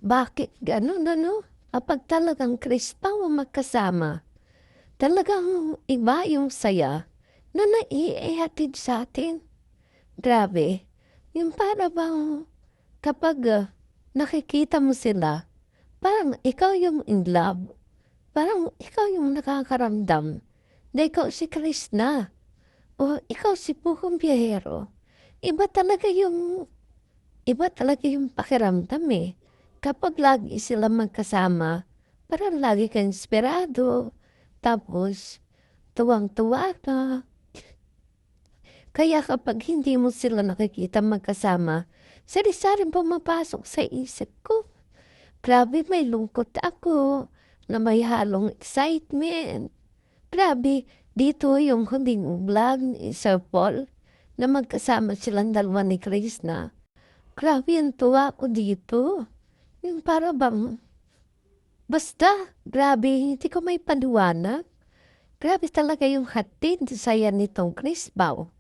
Bakit gano'n ano? Kapag talagang Kristyano ang magkasama, talagang iba yung saya na naiihatid sa atin. Grabe, yung para bang kapag, nakikita mo sila, parang ikaw yung in love, parang ikaw yung nakakaramdam na ikaw si Krishna o ikaw si buong biyahero. Iba talaga yung Iba talaga yung pakiramdam, eh. Kapag lagi sila magkasama, parang lagi kang inspirado, tapos tuwang-tuwa ka. Kaya kapag hindi mo sila nakikita magkasama, sari-saring pumapasok sa isip ko. Grabe, may lungkot ako na may halong excitement. Grabe, dito yung huling vlog ni Sir Paul na magkasama silang dalawa ni Krishna. Grabe ang tuwa ko dito. Yung para bang, basta, grabe, hindi ko may paliwanag. Grabe talaga yung hatid saya nitong Chris Bao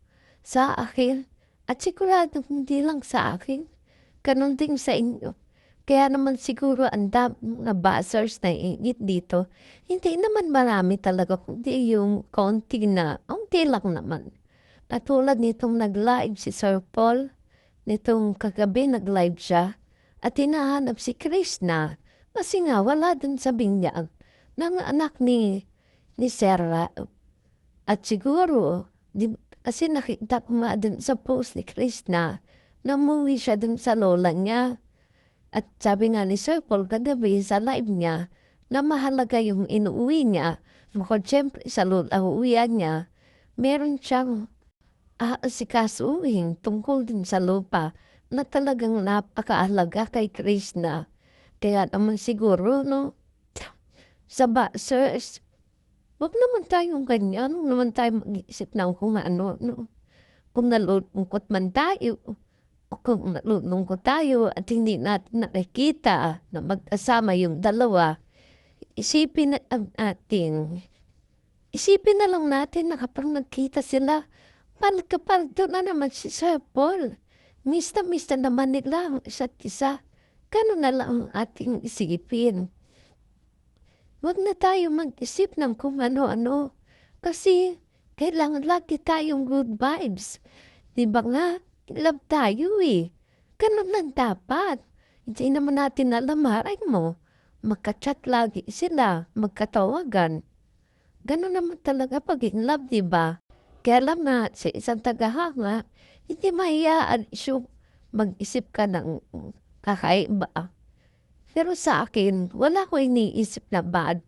sa akin. At sigurado hindi lang sa akin. Ganon din sa inyo. Kaya naman siguro ang dami na buzzers na ingit dito. Hindi naman marami talaga, kundi yung konti na, konti lang naman. Katulad nitong nag-live si Sir Paul, nitong kagabi nag-live siya, at hinahanap si Krishna. Kasi nga wala dun sa binyag ng anak ni Sarah. At siguro, kasi nakita ko nga dun sa post ni Krishna, na umuwi siya dun sa lola niya. At sabi nga ni Sir Paul kagabi sa live niya, na mahalaga yung inuwi niya. Bukod siyempre sa lola uwian niya, meron siyang aasikasuhin tungkol din sa lupa na talagang napakaalaga kay Krishna. Kaya naman siguro, no, sa basers, wag naman tayong ganyan, wag naman tayo mag-isip ng kung ano, no. Kung nalulungkot man tayo, o kung nalulungkot tayo at hindi natin nakikita na magkasama yung dalawa, isipin na natin, isipin na lang natin na kapag nagkita sila, paldo na naman si Sir Paul. Mista-mista naman nila ang isa't isa. Gano'n na lang ang ating isipin. Huwag na tayo mag-isip ng kung ano-ano. Kasi kailangan lagi tayong good vibes. Di ba nga? Love tayo eh. Gano'n lang dapat. Hindi naman natin alam, haray mo. Magka-chat lagi sila, magkatawagan. Gano'n naman talaga pag in love, di ba? Kaya lang nga, sa isang tagahanga, hindi mahiyaan mag-isip ka ng kakaiba. Pero sa akin, wala ko iniisip na bad.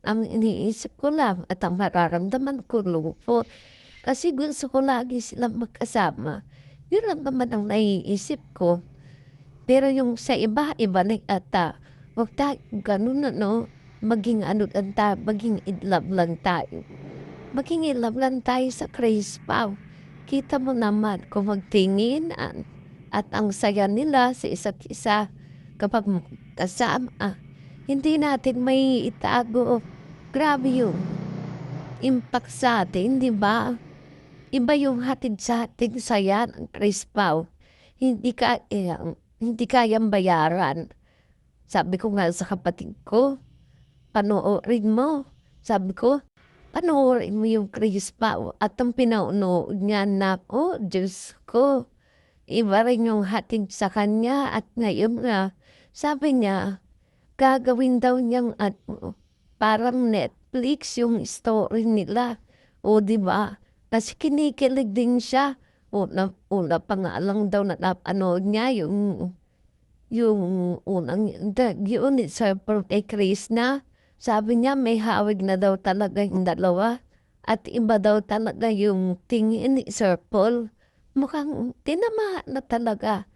Ang iniisip ko lang at ang mararamdaman ko lungkot. Kasi gusto ko lagi silang magkasama. Yun lang naman ang naiisip ko. Pero yung sa iba, iba na ata. Huwag tayo ganun ano, maging ano lang tayo, maging in love lang tayo. Maging in love lang tayo sa Chris Pao. Kita mo naman kung magtingin at ang saya nila sa isa't isa kapag kasama. Hindi natin may itago. Grabe yung impact sa atin, di ba? Iba yung hatid sa ating saya ng Chris Pao. Hindi kayang bayaran. Sabi ko nga sa kapatid ko, panoorin mo. Sabi ko, panoorin mo yung Chris Pao. At ang pinaunood niya na, oh, Diyos ko. Iba rin yung hatid sa kanya. At ngayon nga, sabi niya, gagawin daw niyang parang Netflix yung story nila. O, di ba? Kasi kinikilig din siya. Una pa nga lang daw na napanood niya yung unang yun ni Sir Paul kay Krishna. Sabi niya may hawig na daw talaga yung dalawa. At iba daw talaga yung tingin ni Sir Paul. Mukhang tinamaan na talaga.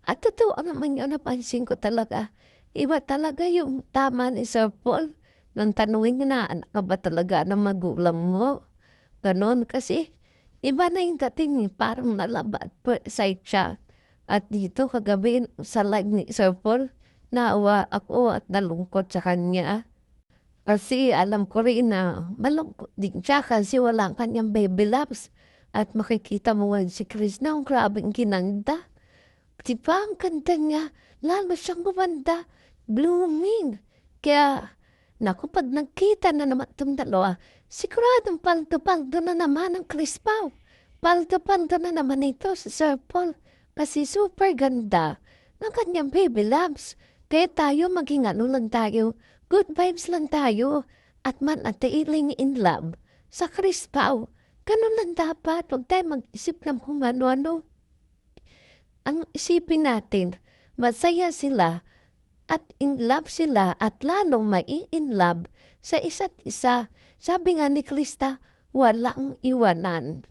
At totoo naman yun, napansin ko talaga. Iba talaga yung tama ni Sir Paul. Nang tanungin na, anak ka ba talaga ng magulang mo? Ganon kasi iba na yung dating parang nalabat po side siya. At dito kagabi sa live ni Sir Paul, naawa ako at nalungkot sa kanya. Kasi alam ko rin na malungkot din siya kasi wala kanyang baby loves. At makikita mo si Chris na ang grabing kinanda. Di ba ang ganda niya? Lalo siyang gumanda. Blooming. Kaya, naku, pag nagkita na naman itong dalawa, siguradong paldo-paldo na naman ang Chris Pao. Paldo-paldo na naman ito sa Sir Paul. Kasi super ganda ng kanyang baby loves. Kaya tayo maging ano lang tayo, good vibes lang tayo. At manatiling in love sa Chris Pao. Ganun lang dapat. Huwag tayo mag-isip ng kung ano-ano. Ang isipin natin, masaya sila at in love sila at lalong mai-in love sa isa't isa. Sabi nga ni Krista, walang iwanan.